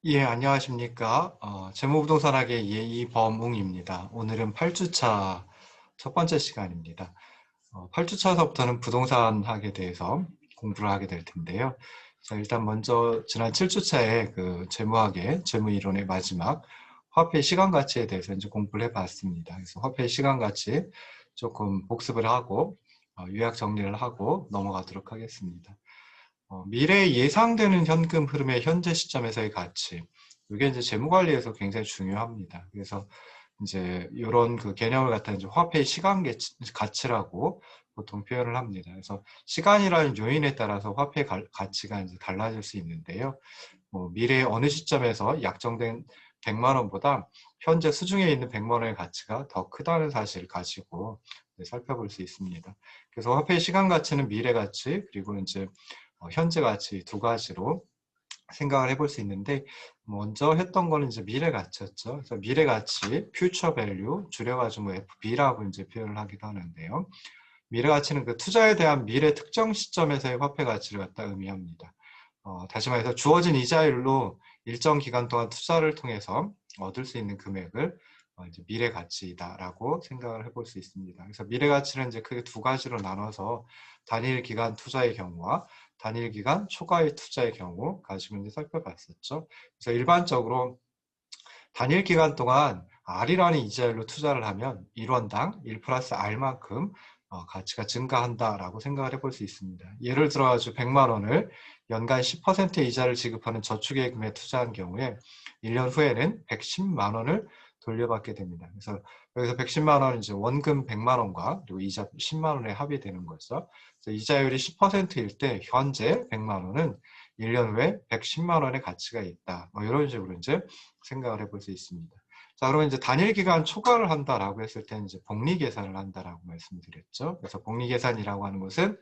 예, 안녕하십니까. 재무부동산학의 이범웅입니다. 오늘은 8주차 첫 번째 시간입니다. 8주차서부터는 부동산학에 대해서 공부를 하게 될 텐데요. 자, 일단 먼저 지난 7주차에 그 재무학의 재무이론의 마지막 화폐 시간 가치에 대해서 이제 공부를 해봤습니다. 그래서 화폐 시간 가치 조금 복습을 하고 요약 정리를 하고 넘어가도록 하겠습니다. 미래에 예상되는 현금 흐름의 현재 시점에서의 가치. 이게 이제 재무관리에서 굉장히 중요합니다. 그래서 이제 이런 그 개념을 갖다 이제 화폐의 시간 가치라고 보통 표현을 합니다. 그래서 시간이라는 요인에 따라서 화폐의 가치가 이제 달라질 수 있는데요. 미래의 어느 시점에서 약정된 100만 원보다 현재 수중에 있는 100만 원의 가치가 더 크다는 사실을 가지고 살펴볼 수 있습니다. 그래서 화폐의 시간 가치는 미래 가치 그리고 이제 현재 가치 두 가지로 생각을 해볼 수 있는데 먼저 했던 거는 이제 미래 가치였죠. 그래서 미래 가치, future value 줄여가지고 FB라고 이제 표현을 하기도 하는데요. 미래 가치는 그 투자에 대한 미래 특정 시점에서의 화폐 가치를 갖다 의미합니다. 다시 말해서 주어진 이자율로 일정 기간 동안 투자를 통해서 얻을 수 있는 금액을 이제 미래 가치다라고 생각을 해볼 수 있습니다. 그래서 미래 가치는 이제 크게 두 가지로 나눠서 단일 기간 투자의 경우와 단일 기간 초과의 투자의 경우 가지고 이제 살펴봤었죠. 그래서 일반적으로 단일 기간 동안 R이라는 이자율로 투자를 하면 1원당 1 플러스 R만큼 가치가 증가한다라고 생각을 해볼 수 있습니다. 예를 들어가지고 100만 원을 연간 10%의 이자를 지급하는 저축예금에 투자한 경우에 1년 후에는 110만 원을 돌려받게 됩니다. 그래서 여기서 110만 원은 이제 원금 100만 원과 그리고 이자 10만 원에 합의되는 거죠. 그래서 이자율이 10%일 때 현재 100만 원은 1년 후에 110만 원의 가치가 있다. 이런 식으로 이제 생각을 해볼 수 있습니다. 자, 그러면 이제 단일 기간 초과를 한다라고 했을 때는 이제 복리 계산을 한다라고 말씀드렸죠. 그래서 복리 계산이라고 하는 것은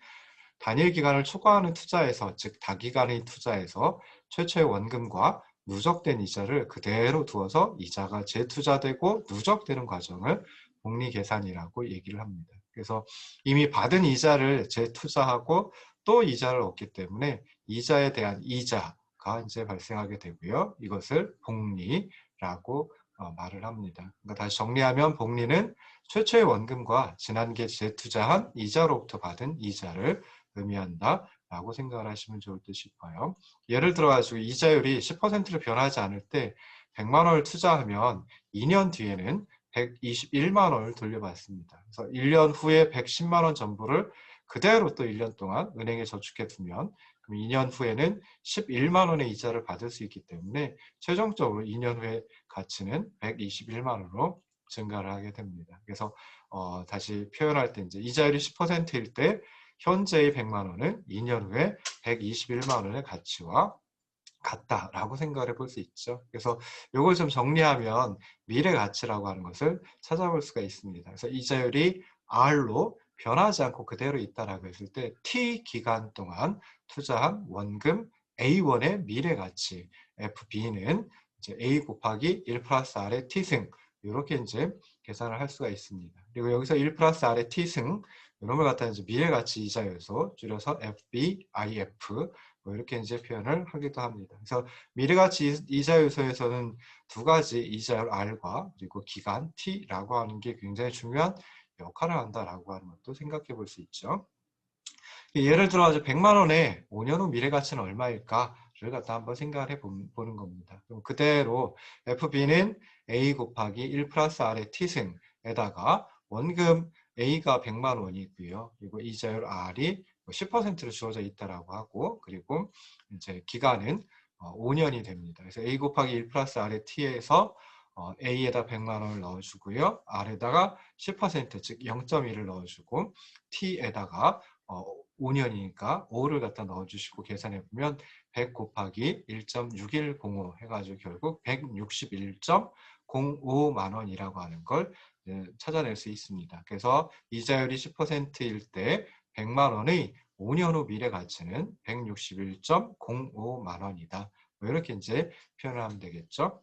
단일 기간을 초과하는 투자에서, 즉 다기간의 투자에서 최초의 원금과 누적된 이자를 그대로 두어서 이자가 재투자되고 누적되는 과정을 복리 계산이라고 얘기를 합니다. 그래서 이미 받은 이자를 재투자하고 또 이자를 얻기 때문에 이자에 대한 이자가 이제 발생하게 되고요. 이것을 복리라고 말을 합니다. 그러니까 다시 정리하면 복리는 최초의 원금과 지난기에 재투자한 이자로부터 받은 이자를 의미한다라고 생각을 하시면 좋을 듯 싶어요. 예를 들어가지고 이자율이 10%로 변하지 않을 때 100만 원을 투자하면 2년 뒤에는 121만 원을 돌려받습니다. 그래서 1년 후에 110만 원 전부를 그대로 또 1년 동안 은행에 저축해 두면 그럼 2년 후에는 11만 원의 이자를 받을 수 있기 때문에 최종적으로 2년 후에 가치는 121만 원으로 증가를 하게 됩니다. 그래서 다시 표현할 때 이제 이자율이 10%일 때 현재의 100만 원은 2년 후에 121만 원의 가치와 같다라고 생각을 해볼 수 있죠. 그래서 이걸 좀 정리하면 미래 가치라고 하는 것을 찾아볼 수가 있습니다. 그래서 이자율이 R로 변하지 않고 그대로 있다라고 했을 때 T 기간 동안 투자한 원금 A1의 미래 가치 FB는 이제 A 곱하기 1 플러스 R의 T승 이렇게 이제 계산을 할 수가 있습니다. 그리고 여기서 1 플러스 R의 T승 이런 걸 갖다 이제 미래 가치 이자 요소 줄여서 FB, IF 이렇게 이제 표현을 하기도 합니다. 그래서 미래가치 이자 요소에서는 두 가지 이자율 R과 그리고 기간 T라고 하는 게 굉장히 중요한 역할을 한다라고 하는 것도 생각해 볼 수 있죠. 예를 들어 100만 원에 5년 후 미래 가치는 얼마일까를 갖다 한번 생각을 해보는 겁니다. 그럼 그대로 FB는 A 곱하기 1 플러스 R의 T승에다가 원금 A가 100만 원이고요. 그리고 이자율 R이 10%로 주어져 있다라고 하고 그리고 이제 기간은 5년이 됩니다. 그래서 A 곱하기 1 플러스 R의 T에서 A에다 100만 원을 넣어주고요. R에다가 10% 즉 0.1을 넣어주고 T에다가 5년이니까 5를 갖다 넣어주시고 계산해보면 100 곱하기 1.6105 해가지고 결국 161.05만 원이라고 하는 걸 찾아낼 수 있습니다. 그래서 이자율이 10%일 때 100만 원의 5년 후 미래 가치는 161.05만 원이다. 이렇게 이제 표현을 하면 되겠죠.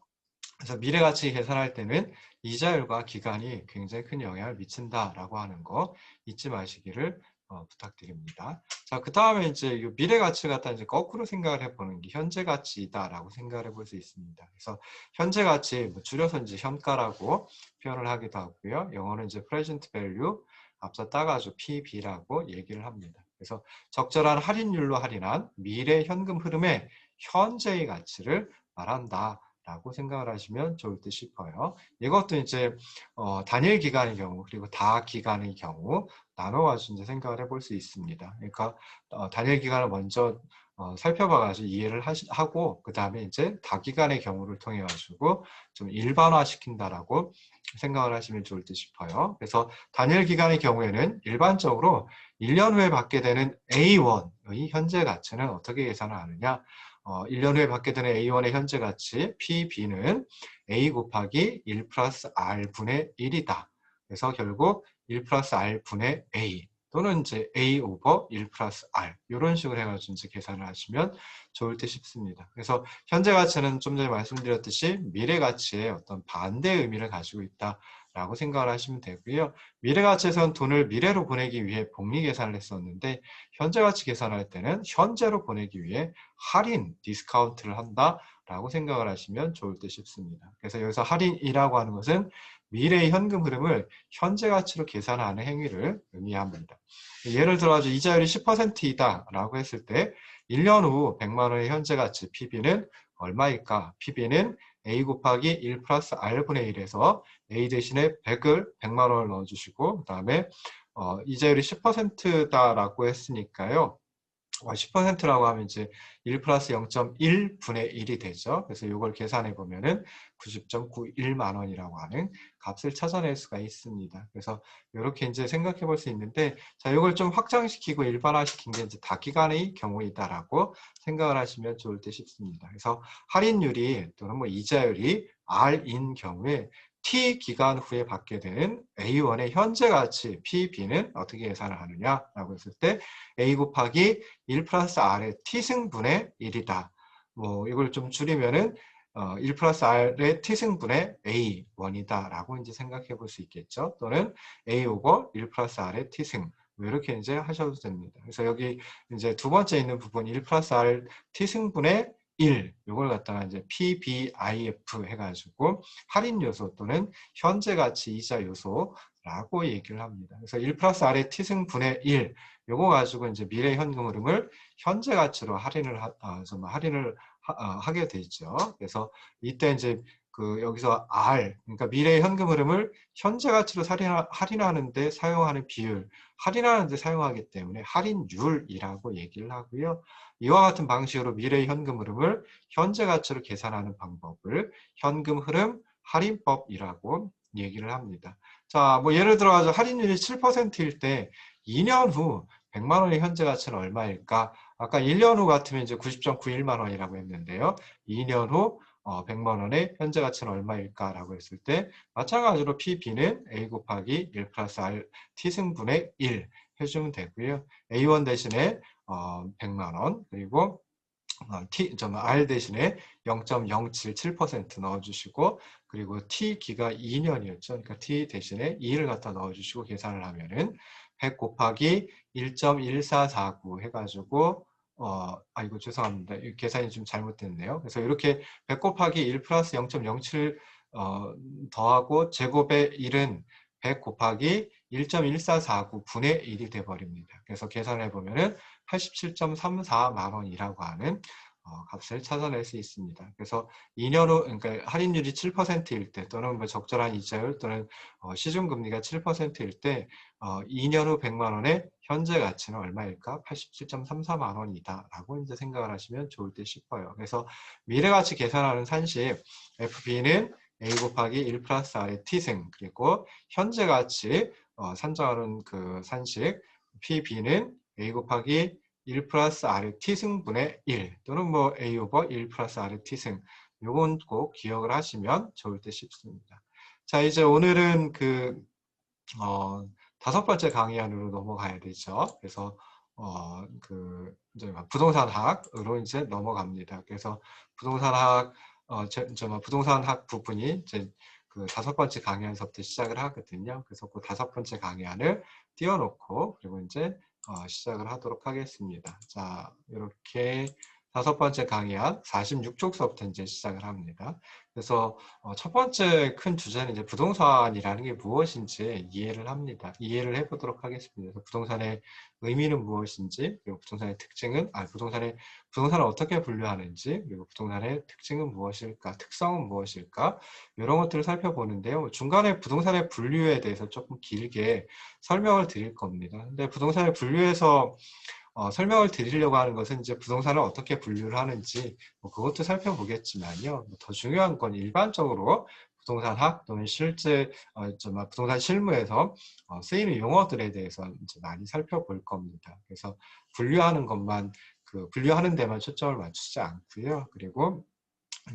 그래서 미래 가치 계산할 때는 이자율과 기간이 굉장히 큰 영향을 미친다라고 하는 거 잊지 마시기를 부탁드립니다. 자, 그 다음에 이제 이 미래 가치를 갖다 이제 거꾸로 생각을 해보는 게 현재 가치다라고 생각을 해볼 수 있습니다. 그래서 현재 가치, 뭐 줄여서 이제 현가라고 표현을 하기도 하고요. 영어는 이제 present value, 앞서 따가지고 PB라고 얘기를 합니다. 그래서 적절한 할인율로 할인한 미래 현금 흐름의 현재의 가치를 말한다. 라고 생각을 하시면 좋을 듯 싶어요. 이것도 이제 단일 기간의 경우 그리고 다 기간의 경우 나눠가지고 이제 생각을 해볼 수 있습니다. 그러니까 단일 기간을 먼저 살펴봐가지고 이해를 하고 그 다음에 이제 다기간의 경우를 통해 가지고 좀 일반화 시킨다라고 생각을 하시면 좋을 듯 싶어요. 그래서 단일 기간의 경우에는 일반적으로 1년 후에 받게 되는 A1의 현재 가치는 어떻게 계산을 하느냐? 1년 후에 받게 되는 A1의 현재 가치 PB는 A 곱하기 1 플러스 R분의 1이다. 그래서 결국 1 플러스 R분의 A 또는 이제 A 오버 1 플러스 R 이런 식으로 해가지고 이제 계산을 하시면 좋을 듯 싶습니다. 그래서 현재 가치는 좀 전에 말씀드렸듯이 미래 가치의 어떤 반대 의미를 가지고 있다라고 생각을 하시면 되고요. 미래 가치에서는 돈을 미래로 보내기 위해 복리 계산을 했었는데 현재 가치 계산할 때는 현재로 보내기 위해 할인, 디스카운트를 한다라고 생각을 하시면 좋을 듯 싶습니다. 그래서 여기서 할인이라고 하는 것은 미래의 현금 흐름을 현재 가치로 계산하는 행위를 의미합니다. 예를 들어 이자율이 10%이다 라고 했을 때 1년 후 100만 원의 현재 가치 PB는 얼마일까? PB는 A 곱하기 1 플러스 R분의 1에서 A 대신에 100만 원을 넣어주시고 그 다음에 이자율이 10%다라고 했으니까요. 10%라고 하면 이제 1 플러스 0.1분의 1이 되죠. 그래서 이걸 계산해 보면은 90.91만 원이라고 하는 값을 찾아낼 수가 있습니다. 그래서 이렇게 이제 생각해 볼 수 있는데, 자, 이걸 좀 확장시키고 일반화시킨 게 이제 다기간의 경우이다라고 생각을 하시면 좋을 듯 싶습니다. 그래서 할인율이 또는 뭐 이자율이 R인 경우에 T 기간 후에 받게 되는 A1의 현재 가치 PB는 어떻게 계산을 하느냐라고 했을 때 A 곱하기 1 플러스 R의 T승분의 1이다. 뭐 이걸 좀 줄이면은 1 플러스 R의 T승분의 A1이다 라고 이제 생각해 볼 수 있겠죠. 또는 A 오버 1 플러스 R의 T승 뭐 이렇게 이제 하셔도 됩니다. 그래서 여기 이제 두 번째 있는 부분 1 플러스 R T승분의 1 이걸 갖다가 이제 PBIF 해가지고 할인 요소 또는 현재 가치 이자 요소라고 얘기를 합니다. 그래서 1 플러스 R의 T승분의 1 요거 가지고 이제 미래 현금 흐름을 현재 가치로 할인을 하게 되죠. 그래서 이때 이제 그 여기서 R 그러니까 미래 현금 흐름을 현재 가치로 할인하는데 사용하는 비율, 할인하는데 사용하기 때문에 할인율이라고 얘기를 하고요. 이와 같은 방식으로 미래 현금 흐름을 현재 가치로 계산하는 방법을 현금 흐름 할인법이라고 얘기를 합니다. 자, 뭐 예를 들어 할인율이 7%일 때 2년 후 100만 원의 현재 가치는 얼마일까? 아까 1년 후 같으면 이제 90.91만 원이라고 했는데요. 2년 후 100만 원의 현재 가치는 얼마일까라고 했을 때 마찬가지로 PB는 A 곱하기 1 플러스 R T승분의 1 해주면 되고요. A1 대신에 100만 원 그리고 R 대신에 0.077% 넣어주시고 그리고 T기가 2년이었죠. 그러니까 T 대신에 2를 갖다 넣어주시고 계산을 하면은 100 곱하기 1.1449 해가지고 이거 죄송합니다. 이 계산이 좀 잘못됐네요. 그래서 이렇게 100 곱하기 1 플러스 0.07 더하고 제곱의 1은 100 곱하기 1.1449 분의 1이 돼버립니다. 그래서 계산해 보면은 87.34만 원이라고 하는 값을 찾아낼 수 있습니다. 그래서 2년 후, 그러니까 할인율이 7%일 때 또는 뭐 적절한 이자율 또는 시중금리가 7%일 때 2년 후 100만 원의 현재 가치는 얼마일까? 87.34만 원이다 라고 이제 생각을 하시면 좋을 듯 싶어요. 그래서 미래가치 계산하는 산식 FB는 A 곱하기 1 플러스 R의 T승 그리고 현재 가치 산정하는 그 산식 PB는 A 곱하기 1 플러스 R의 T승분의 1 또는 뭐 A 오버 1 플러스 R의 T승 요건 꼭 기억을 하시면 좋을 듯 싶습니다. 자, 이제 오늘은 그 다섯 번째 강의안으로 넘어가야 되죠. 그래서 이제 부동산학으로 이제 넘어갑니다. 그래서 부동산학 부동산학 부분이 이제 그 다섯 번째 강의안서부터 시작을 하거든요. 그래서 그 다섯 번째 강의안을 띄워놓고 그리고 이제 시작을 하도록 하겠습니다. 자, 이렇게 5번째 강의한 46쪽서부터 이제 시작을 합니다. 그래서 첫 번째 큰 주제는 이제 부동산이라는 게 무엇인지 이해를 합니다. 이해를 해보도록 하겠습니다. 그래서 부동산의 의미는 무엇인지, 그리고 부동산의 특징은, 부동산을 어떻게 분류하는지, 그리고 부동산의 특징은 무엇일까, 특성은 무엇일까, 이런 것들을 살펴보는데요. 중간에 부동산의 분류에 대해서 조금 길게 설명을 드릴 겁니다. 근데 부동산의 분류에서 설명을 드리려고 하는 것은 이제 부동산을 어떻게 분류를 하는지 뭐 그것도 살펴보겠지만요. 더 중요한 건 일반적으로 부동산학 또는 실제 부동산 실무에서 쓰이는 용어들에 대해서 이제 많이 살펴볼 겁니다. 그래서 분류하는 것만 분류하는 데만 초점을 맞추지 않고요. 그리고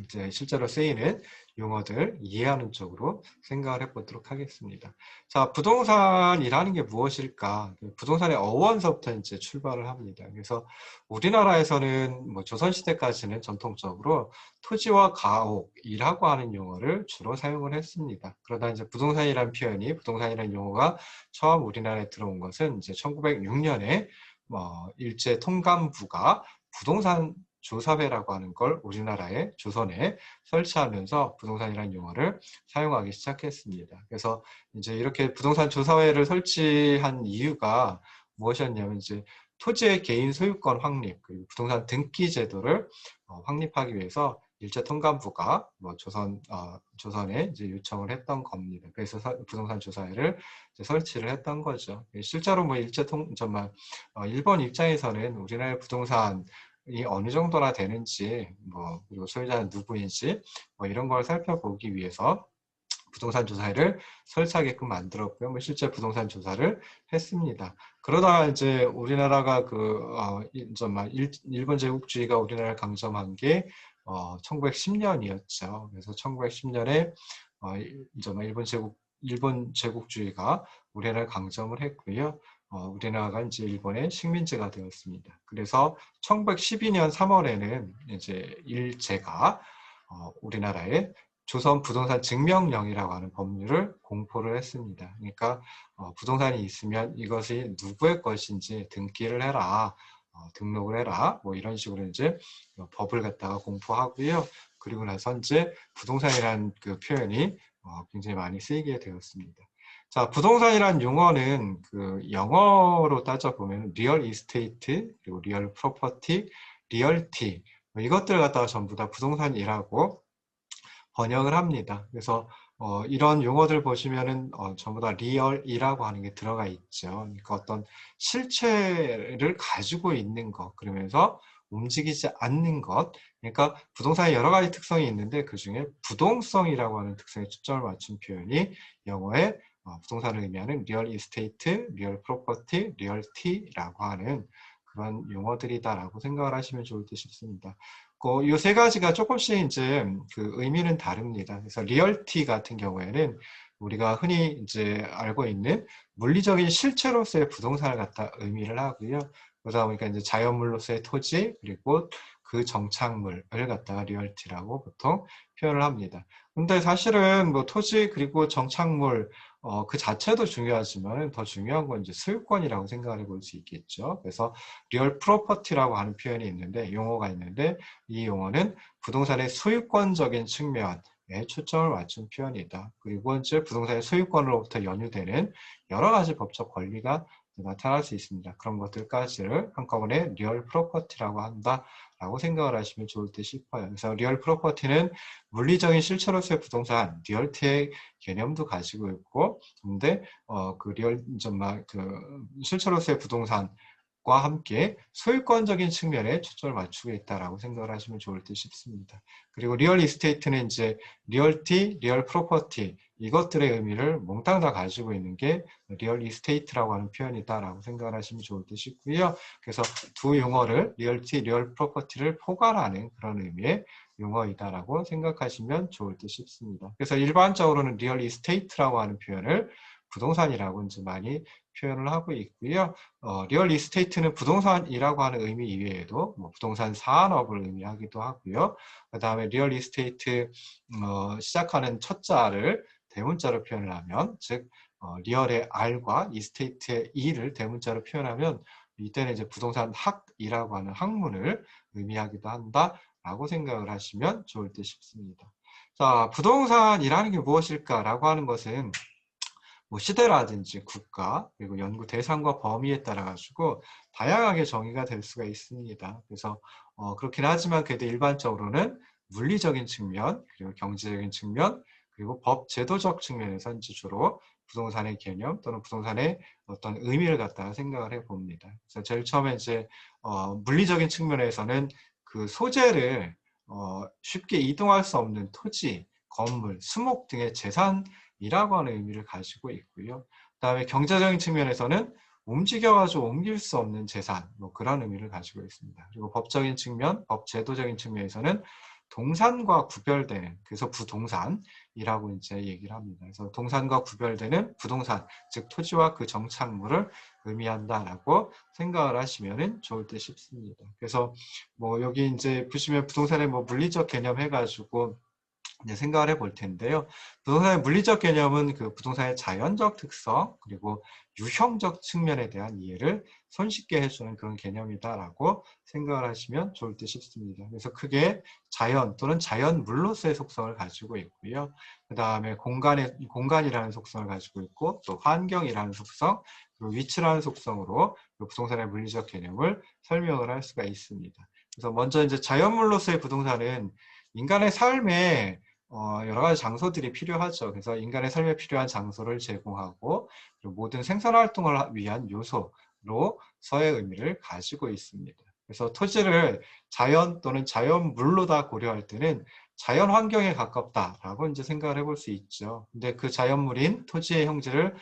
이제 실제로 쓰이는 용어들 이해하는 쪽으로 생각을 해보도록 하겠습니다. 자, 부동산이라는 게 무엇일까? 부동산의 어원서부터 이제 출발을 합니다. 그래서 우리나라에서는 뭐 조선시대까지는 전통적으로 토지와 가옥이라고 하는 용어를 주로 사용을 했습니다. 그러다 이제 부동산이라는 용어가 처음 우리나라에 들어온 것은 이제 1906년에 일제 통감부가 부동산 조사회라고 하는 걸 우리나라의 조선에 설치하면서 부동산이라는 용어를 사용하기 시작했습니다. 그래서 이제 이렇게 부동산 조사회를 설치한 이유가 무엇이었냐면 이제 토지의 개인 소유권 확립 그리고 부동산 등기 제도를 확립하기 위해서 일제 통감부가 조선에 이제 요청을 했던 겁니다. 그래서 부동산 조사회를 이제 설치를 했던 거죠. 실제로 뭐 일본 입장에서는 우리나라의 부동산 이 어느 정도나 되는지 그리고 소유자는 누구인지 이런 걸 살펴보기 위해서 부동산 조사를 설치하게끔 만들었고요. 실제 부동산 조사를 했습니다. 그러다가 이제 우리나라가 일본 제국주의가 우리나라를 강점한 게 1910년이었죠. 그래서 1910년에 일본 제국주의가 우리나라를 강점을 했고요. 우리나라가 이제 일본의 식민지가 되었습니다. 그래서 1912년 3월에는 이제 일제가 우리나라에 조선 부동산 증명령이라고 하는 법률을 공포를 했습니다. 그러니까 부동산이 있으면 이것이 누구의 것인지 등기를 해라, 등록을 해라, 뭐 이런 식으로 이제 법을 갖다가 공포하고요. 그리고 나서 이제 부동산이라는 그 표현이 굉장히 많이 쓰이게 되었습니다. 자, 부동산이란 용어는 그 영어로 따져보면 리얼 이스테이트, 그리고 리얼 프로퍼티, 리얼티 이것들 갖다가 전부 다 부동산이라고 번역을 합니다. 그래서 이런 용어들 보시면은 전부 다 리얼이라고 하는 게 들어가 있죠. 그러니까 어떤 실체를 가지고 있는 것, 그러면서 움직이지 않는 것. 그러니까 부동산에 여러 가지 특성이 있는데 그 중에 부동성이라고 하는 특성에 초점을 맞춘 표현이 영어의 부동산을 의미하는 리얼 이스테이트, 리얼 프로퍼티, 리얼티라고 하는 그런 용어들이다라고 생각을 하시면 좋을 듯 싶습니다. 이 세 가지가 조금씩 이제 그 의미는 다릅니다. 그래서 리얼티 같은 경우에는 우리가 흔히 이제 알고 있는 물리적인 실체로서의 부동산을 갖다 의미를 하고요. 그러다 보니까 이제 자연물로서의 토지 그리고 그 정착물을 갖다가 리얼티라고 보통 표현을 합니다. 근데 사실은 뭐 토지 그리고 정착물 그 자체도 중요하지만 더 중요한 건 이제 소유권이라고 생각을 해볼 수 있겠죠. 그래서 리얼 프로퍼티라고 하는 표현이 있는데 용어가 있는데 이 용어는 부동산의 소유권적인 측면에 초점을 맞춘 표현이다. 그리고 이제 부동산의 소유권으로부터 연유되는 여러 가지 법적 권리가 나타날 수 있습니다. 그런 것들까지를 한꺼번에 리얼 프로퍼티라고 한다라고 생각을 하시면 좋을 듯 싶어요. 그래서 리얼 프로퍼티는 물리적인 실체로서의 부동산, 리얼티의 개념도 가지고 있고, 근데 실체로서의 부동산 과 함께 소유권적인 측면에 초점을 맞추고 있다라고 생각을 하시면 좋을 듯 싶습니다. 그리고 리얼 이스테이트는 이제 리얼티, 리얼 프로퍼티 이것들의 의미를 몽땅 다 가지고 있는 게 리얼 이스테이트라고 하는 표현이다라고 생각을 하시면 좋을 듯 싶고요. 그래서 두 용어를 리얼티, 리얼 프로퍼티를 포괄하는 그런 의미의 용어이다라고 생각하시면 좋을 듯 싶습니다. 그래서 일반적으로는 리얼 이스테이트라고 하는 표현을 부동산이라고 이제 많이 표현을 하고 있고요. 리얼 이스테이트는 부동산이라고 하는 의미 이외에도 부동산 산업을 의미하기도 하고요. 그 다음에 리얼 이스테이트 시작하는 첫 자를 대문자로 표현을 하면 즉 리얼의 R과 이스테이트의 E를 대문자로 표현하면 이때는 이제 부동산 학이라고 하는 학문을 의미하기도 한다라고 생각을 하시면 좋을 듯 싶습니다. 자, 부동산이라는 게 무엇일까라고 하는 것은 뭐 시대라든지 국가 그리고 연구 대상과 범위에 따라 가지고 다양하게 정의가 될 수가 있습니다. 그래서 그렇긴 하지만 그래도 일반적으로는 물리적인 측면 그리고 경제적인 측면 그리고 법 제도적 측면에서 이제 주로 부동산의 개념 또는 부동산의 어떤 의미를 갖다가 생각을 해봅니다. 그래서 제일 처음에 이제 물리적인 측면에서는 그 소재를 쉽게 이동할 수 없는 토지, 건물, 수목 등의 재산이라고 하는 의미를 가지고 있고요. 그다음에 경제적인 측면에서는 움직여가지고 옮길 수 없는 재산, 뭐 그런 의미를 가지고 있습니다. 그리고 법적인 측면, 법 제도적인 측면에서는 동산과 구별되는, 그래서 부동산이라고 이제 얘기를 합니다. 그래서 동산과 구별되는 부동산, 즉 토지와 그 정착물을 의미한다라고 생각을 하시면 좋을 듯 싶습니다. 그래서 뭐 여기 이제 보시면 부동산의 뭐 물리적 개념 해가지고 이제 생각을 해볼 텐데요. 부동산의 물리적 개념은 그 부동산의 자연적 특성 그리고 유형적 측면에 대한 이해를 손쉽게 해주는 그런 개념이다라고 생각을 하시면 좋을 듯 싶습니다. 그래서 크게 자연 또는 자연물로서의 속성을 가지고 있고요. 그 다음에 공간이라는 속성을 가지고 있고 또 환경이라는 속성 그리고 위치라는 속성으로 그 부동산의 물리적 개념을 설명을 할 수가 있습니다. 그래서 먼저 이제 자연물로서의 부동산은 인간의 삶에 여러 가지 장소들이 필요하죠. 그래서 인간의 삶에 필요한 장소를 제공하고 그리고 모든 생산 활동을 위한 요소로서의 의미를 가지고 있습니다. 그래서 토지를 자연 또는 자연물로다 고려할 때는 자연 환경에 가깝다라고 이제 생각을 해볼 수 있죠. 근데 그 자연물인 토지의 형질을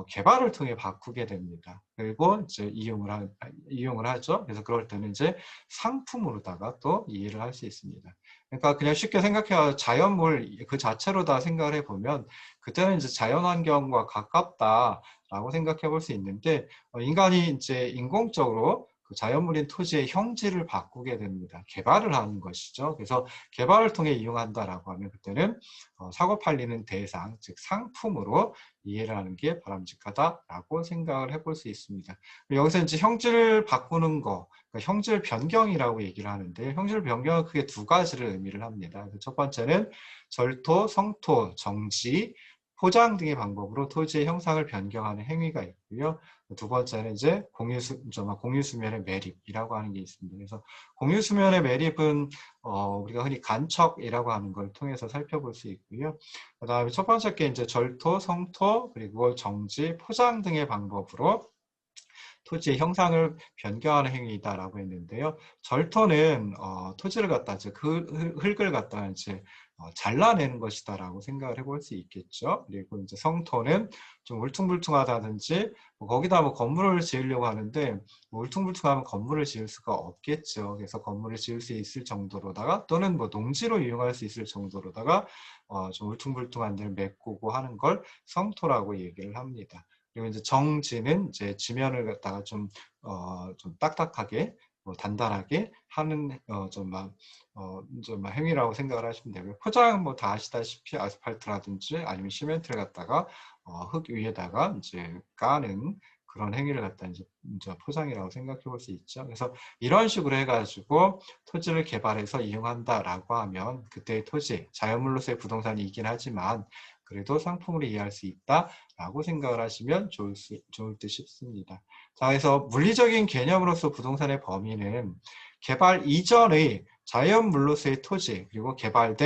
개발을 통해 바꾸게 됩니다. 그리고 이제 이용을 하죠. 그래서 그럴 때는 이제 상품으로다가 또 이해를 할 수 있습니다. 그러니까 그냥 쉽게 생각해요. 자연물 그 자체로 다 생각을 해보면 그때는 이제 자연환경과 가깝다라고 생각해 볼 수 있는데 인간이 이제 인공적으로 그 자연물인 토지의 형질을 바꾸게 됩니다. 개발을 하는 것이죠. 그래서 개발을 통해 이용한다라고 하면 그때는 사고 팔리는 대상, 즉 상품으로 이해를 하는 게 바람직하다라고 생각을 해볼 수 있습니다. 여기서 이제 형질 바꾸는 거, 그러니까 형질 변경이라고 얘기를 하는데 형질 변경은 크게 두 가지를 의미를 합니다. 첫 번째는 절토, 성토, 정지, 포장 등의 방법으로 토지의 형상을 변경하는 행위가 있고요. 두 번째는 이제 공유수면의 매립이라고 하는 게 있습니다. 그래서 공유수면의 매립은 우리가 흔히 간척이라고 하는 걸 통해서 살펴볼 수 있고요. 그 다음에 첫 번째 게 이제 절토, 성토, 그리고 정지, 포장 등의 방법으로 토지의 형상을 변경하는 행위이다라고 했는데요. 절토는 토지를 갖다 그 흙을 갖다 이제 잘라내는 것이다라고 생각을 해볼 수 있겠죠. 그리고 이제 성토는 좀 울퉁불퉁하다든지 거기다 뭐 건물을 지으려고 하는데 뭐 울퉁불퉁하면 건물을 지을 수가 없겠죠. 그래서 건물을 지을 수 있을 정도로다가 또는 뭐 농지로 이용할 수 있을 정도로다가 좀 울퉁불퉁한 데를 메꾸고 하는 걸 성토라고 얘기를 합니다. 그리고 이제 정지는 이제 지면을 갖다가 좀 딱딱하게 단단하게 하는 좀 행위라고 생각을 하시면 되고요. 포장은 뭐 다 아시다시피 아스팔트라든지 아니면 시멘트를 갖다가 흙 위에다가 이제 까는 그런 행위를 갖다 이제 포장이라고 생각해 볼 수 있죠. 그래서 이런 식으로 해가지고 토지를 개발해서 이용한다라고 하면 그때의 토지, 자연물로서의 부동산이긴 하지만 그래도 상품으로 이해할 수 있다라고 생각을 하시면 좋을 듯 싶습니다. 자, 그래서 물리적인 개념으로서 부동산의 범위는 개발 이전의 자연물로서의 토지, 그리고 개발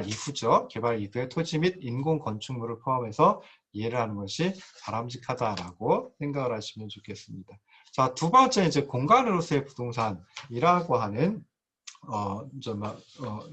이후죠. 개발 이후의 토지 및 인공 건축물을 포함해서 이해를 하는 것이 바람직하다라고 생각을 하시면 좋겠습니다. 자, 두 번째 이제 공간으로서의 부동산이라고 하는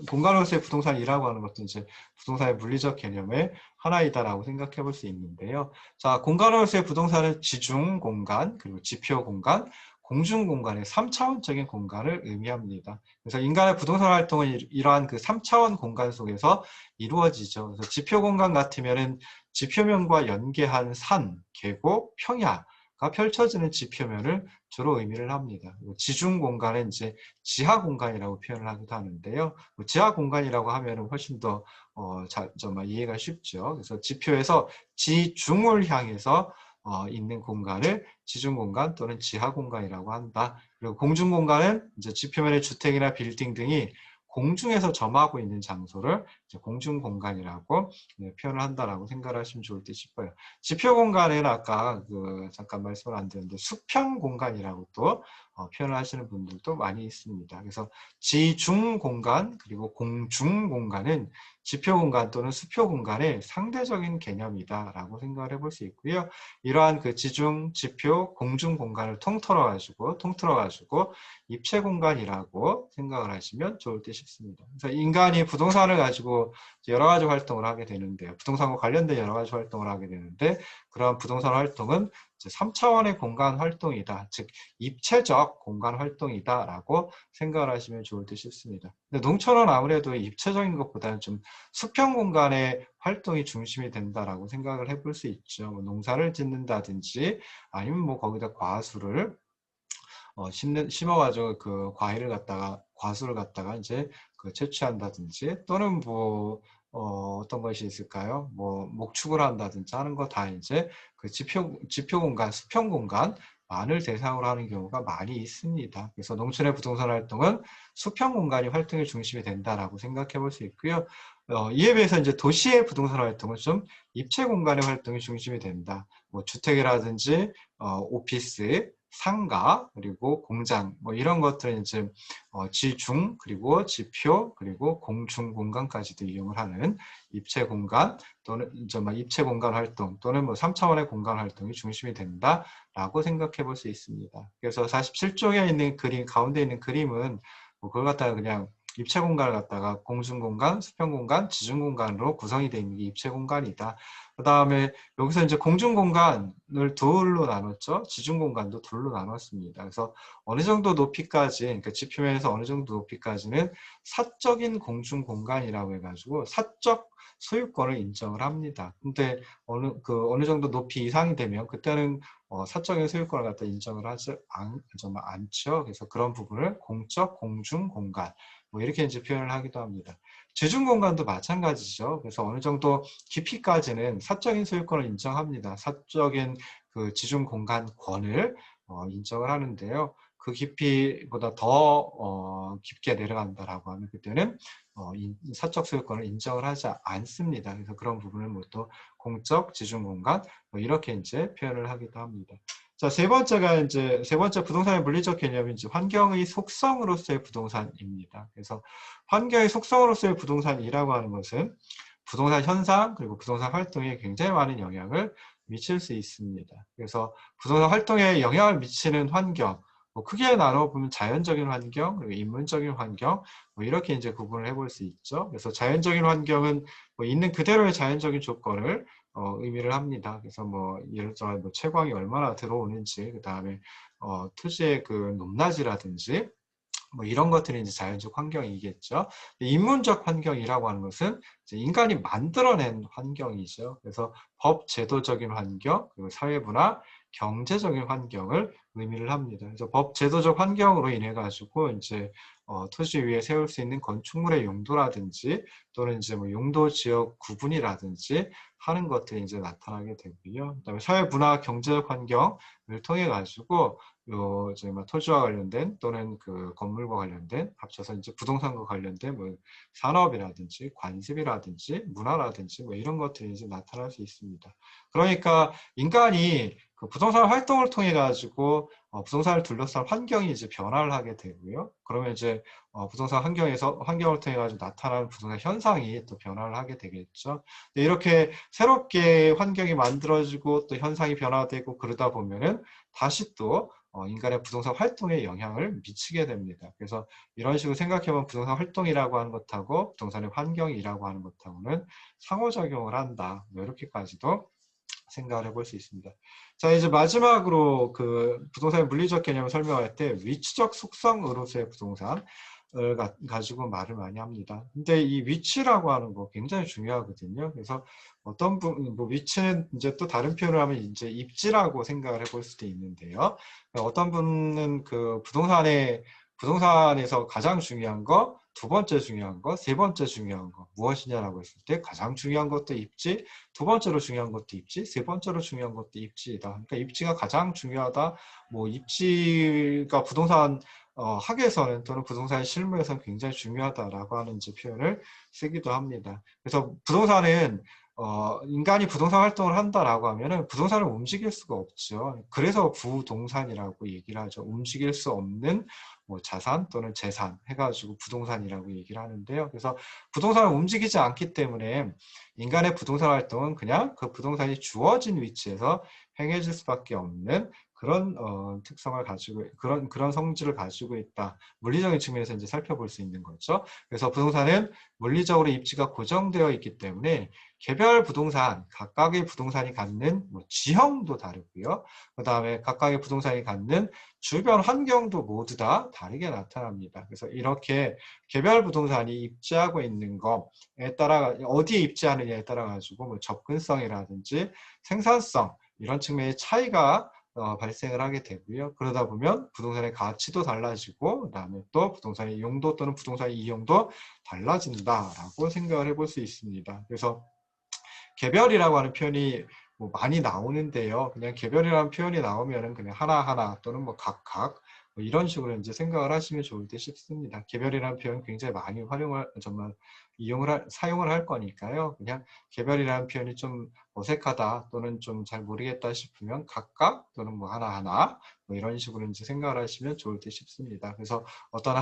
공간으로서의 부동산이라고 하는 것도 이제 부동산의 물리적 개념의 하나이다라고 생각해 볼 수 있는데요. 자, 공간으로서의 부동산은 지중 공간, 그리고 지표 공간, 공중 공간의 3차원적인 공간을 의미합니다. 그래서 인간의 부동산 활동은 이러한 그 3차원 공간 속에서 이루어지죠. 그래서 지표 공간 같으면은 지표면과 연계한 산, 계곡, 평야가 펼쳐지는 지표면을 주로 의미를 합니다. 지중 공간은 이제 지하 공간이라고 표현을 하기도 하는데요. 지하 공간이라고 하면 훨씬 더 좀 이해가 쉽죠. 그래서 지표에서 지중을 향해서 있는 공간을 지중공간 또는 지하공간이라고 한다. 그리고 공중공간은 이제 지표면의 주택이나 빌딩 등이 공중에서 점하고 있는 장소를 이제 공중공간이라고 표현을 한다라고 생각을 하시면 좋을 듯 싶어요. 지표공간은 아까 잠깐 말씀을 안 드렸는데 수평공간이라고 또 표현을 하시는 분들도 많이 있습니다. 그래서 지중공간 그리고 공중공간은 지표공간 또는 수표공간의 상대적인 개념이다라고 생각을 해볼 수 있고요. 이러한 그 지중, 지표, 공중공간을 통틀어가지고 입체공간이라고 생각을 하시면 좋을 듯 싶습니다. 그래서 인간이 부동산을 가지고 여러 가지 활동을 하게 되는데요. 부동산과 관련된 여러 가지 활동을 하게 되는데 그러한 부동산 활동은 3차원의 공간 활동이다. 즉 입체적 공간 활동이다 라고 생각을 하시면 좋을 듯 싶습니다. 근데 농촌은 아무래도 입체적인 것보다는 좀 수평 공간의 활동이 중심이 된다라고 생각을 해볼 수 있죠. 뭐 농사를 짓는다든지 아니면 뭐 거기다 과수를 심어가지고 그 과수를 갖다가 이제 채취한다든지 또는 뭐 어떤 것이 있을까요? 뭐 목축을 한다든지 하는 거 다 이제 그 지표 공간, 수평 공간만을 대상으로 하는 경우가 많이 있습니다. 그래서 농촌의 부동산 활동은 수평 공간이 활동의 중심이 된다라고 생각해 볼 수 있고요. 이에 비해서 이제 도시의 부동산 활동은 좀 입체 공간의 활동이 중심이 된다. 뭐 주택이라든지 오피스, 상가, 그리고 공장, 뭐 이런 것들은 이제 지중, 그리고 지표, 그리고 공중 공간까지도 이용을 하는 입체 공간 또는 입체 공간 활동 또는 뭐 3차원의 공간 활동이 중심이 된다라고 생각해 볼 수 있습니다. 그래서 47쪽에 있는 그림, 가운데 있는 그림은 뭐 그걸 갖다가 그냥 입체 공간을 갖다가 공중 공간, 수평 공간, 지중 공간으로 구성이 되어 있는 게 입체 공간이다. 그 다음에 여기서 이제 공중 공간을 둘로 나눴죠. 지중 공간도 둘로 나눴습니다. 그래서 어느 정도 높이까지, 그러니까 지표면에서 어느 정도 높이까지는 사적인 공중 공간이라고 해가지고 사적 소유권을 인정을 합니다. 근데 어느 정도 높이 이상이 되면 그때는 사적인 소유권을 갖다 인정을 하지 않죠. 그래서 그런 부분을 공적 공중 공간 뭐 이렇게 이제 표현을 하기도 합니다. 지중 공간도 마찬가지죠. 그래서 어느 정도 깊이까지는 사적인 소유권을 인정합니다. 사적인 그 지중 공간권을 인정을 하는데요. 그 깊이보다 더 깊게 내려간다라고 하면 그때는 사적 소유권을 인정을 하지 않습니다. 그래서 그런 부분을 뭐 또 공적 지중 공간 뭐 이렇게 이제 표현을 하기도 합니다. 자, 세 번째 부동산의 물리적 개념이 이제 환경의 속성으로서의 부동산입니다. 그래서 환경의 속성으로서의 부동산이라고 하는 것은 부동산 현상 그리고 부동산 활동에 굉장히 많은 영향을 미칠 수 있습니다. 그래서 부동산 활동에 영향을 미치는 환경, 뭐 크게 나눠보면 자연적인 환경, 그리고 인문적인 환경, 뭐 이렇게 이제 구분을 해볼 수 있죠. 그래서 자연적인 환경은 뭐 있는 그대로의 자연적인 조건을 의미를 합니다. 그래서 뭐 예를 들어 뭐 채광이 얼마나 들어오는지, 그 다음에 토지의 그 높낮이라든지 뭐 이런 것들이 이제 자연적 환경이겠죠. 인문적 환경이라고 하는 것은 이제 인간이 만들어낸 환경이죠. 그래서 법 제도적인 환경, 그리고 사회문화, 경제적인 환경을 의미를 합니다. 그래서 법 제도적 환경으로 인해 가지고 이제 토지 위에 세울 수 있는 건축물의 용도라든지 또는 이제 뭐 용도 지역 구분이라든지 하는 것들이 이제 나타나게 되고요. 그다음에 사회 문화 경제적 환경을 통해 가지고 이제 뭐 토지와 관련된 또는 그 건물과 관련된 합쳐서 이제 부동산과 관련된 뭐 산업이라든지 관습이라든지 문화라든지 뭐 이런 것들이 이제 나타날 수 있습니다. 그러니까 인간이 그 부동산 활동을 통해 가지고 부동산을 둘러싼 환경이 이제 변화를 하게 되고요. 그러면 이제 부동산 환경을 통해 가지고 나타나는 부동산 현상이 또 변화를 하게 되겠죠. 이렇게 새롭게 환경이 만들어지고 또 현상이 변화되고 그러다 보면은 다시 또 인간의 부동산 활동에 영향을 미치게 됩니다. 그래서 이런 식으로 생각해보면 부동산 활동이라고 하는 것하고 부동산의 환경이라고 하는 것하고는 상호작용을 한다. 뭐 이렇게까지도 생각을 해볼 수 있습니다. 자, 이제 마지막으로 그 부동산의 물리적 개념을 설명할 때 위치적 속성으로서의 부동산을 가지고 말을 많이 합니다. 근데 이 위치라고 하는 거 굉장히 중요하거든요. 그래서 어떤 뭐 위치는 이제 또 다른 표현을 하면 이제 입지라고 생각을 해볼 수도 있는데요. 어떤 분은 그 부동산에서 가장 중요한 거 두 번째 중요한 것, 세 번째 중요한 것 무엇이냐라고 했을 때 가장 중요한 것도 입지, 두 번째로 중요한 것도 입지, 세 번째로 중요한 것도 입지이다. 그러니까 입지가 가장 중요하다. 뭐 입지가 부동산 학에서는 또는 부동산 실무에서는 굉장히 중요하다라고 하는 이제 표현을 쓰기도 합니다. 그래서 부동산은 인간이 부동산 활동을 한다라고 하면은 부동산을 움직일 수가 없죠. 그래서 부동산이라고 얘기를 하죠. 움직일 수 없는 뭐 자산 또는 재산 해가지고 부동산이라고 얘기를 하는데요. 그래서 부동산을 움직이지 않기 때문에 인간의 부동산 활동은 그냥 그 부동산이 주어진 위치에서 행해질 수밖에 없는 그런 특성을 가지고 그런 성질을 가지고 있다. 물리적인 측면에서 이제 살펴볼 수 있는 거죠. 그래서 부동산은 물리적으로 입지가 고정되어 있기 때문에 개별 부동산, 각각의 부동산이 갖는 뭐 지형도 다르고요. 그 다음에 각각의 부동산이 갖는 주변 환경도 모두 다 다르게 나타납니다. 그래서 이렇게 개별 부동산이 입지하고 있는 것에 따라 어디에 입지하느냐에 따라 가지고 뭐 접근성이라든지 생산성 이런 측면의 차이가 발생을 하게 되고요. 그러다 보면 부동산의 가치도 달라지고 그다음에 또 부동산의 용도 또는 부동산의 이용도 달라진다라고 생각을 해볼 수 있습니다. 그래서 개별이라고 하는 표현이 뭐 많이 나오는데요. 그냥 개별이라는 표현이 나오면은 그냥 하나하나 또는 뭐 각각 뭐 이런 식으로 이제 생각을 하시면 좋을 듯 싶습니다. 개별이라는 표현 굉장히 많이 정말 사용을 할 거니까요. 그냥 개별이라는 표현이 좀 어색하다 또는 좀 잘 모르겠다 싶으면 각각 또는 뭐 하나하나 뭐 이런 식으로 이제 생각을 하시면 좋을 듯 싶습니다. 그래서 어떤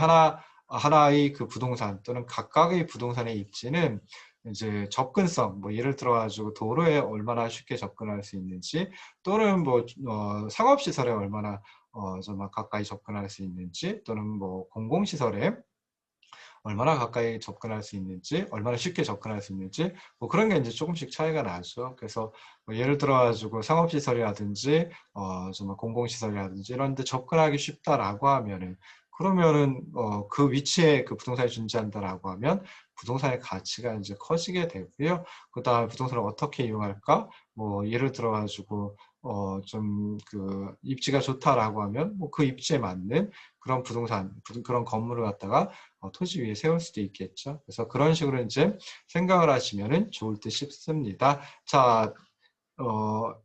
하나의 그 부동산 또는 각각의 부동산의 입지는 이제 접근성, 뭐 예를 들어 가지고 도로에 얼마나 쉽게 접근할 수 있는지, 또는 뭐 상업시설에 얼마나 좀 가까이 접근할 수 있는지, 또는 뭐 공공시설에 얼마나 가까이 접근할 수 있는지, 얼마나 쉽게 접근할 수 있는지, 뭐 그런 게 이제 조금씩 차이가 나죠. 그래서 뭐 예를 들어 가지고 상업시설이라든지, 정말 공공시설이라든지 이런 데 접근하기 쉽다라고 하면은, 그러면은 그 위치에 그 부동산이 존재한다라고 하면 부동산의 가치가 이제 커지게 되고요. 그다음에 부동산을 어떻게 이용할까? 뭐 예를 들어 가지고 좀 그 입지가 좋다라고 하면 뭐 그 입지에 맞는 그런 그런 건물을 갖다가 토지 위에 세울 수도 있겠죠. 그래서 그런 식으로 이제 생각을 하시면 좋을 듯 싶습니다. 자,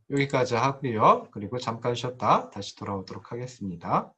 여기까지 하고요. 그리고 잠깐 쉬었다 다시 돌아오도록 하겠습니다.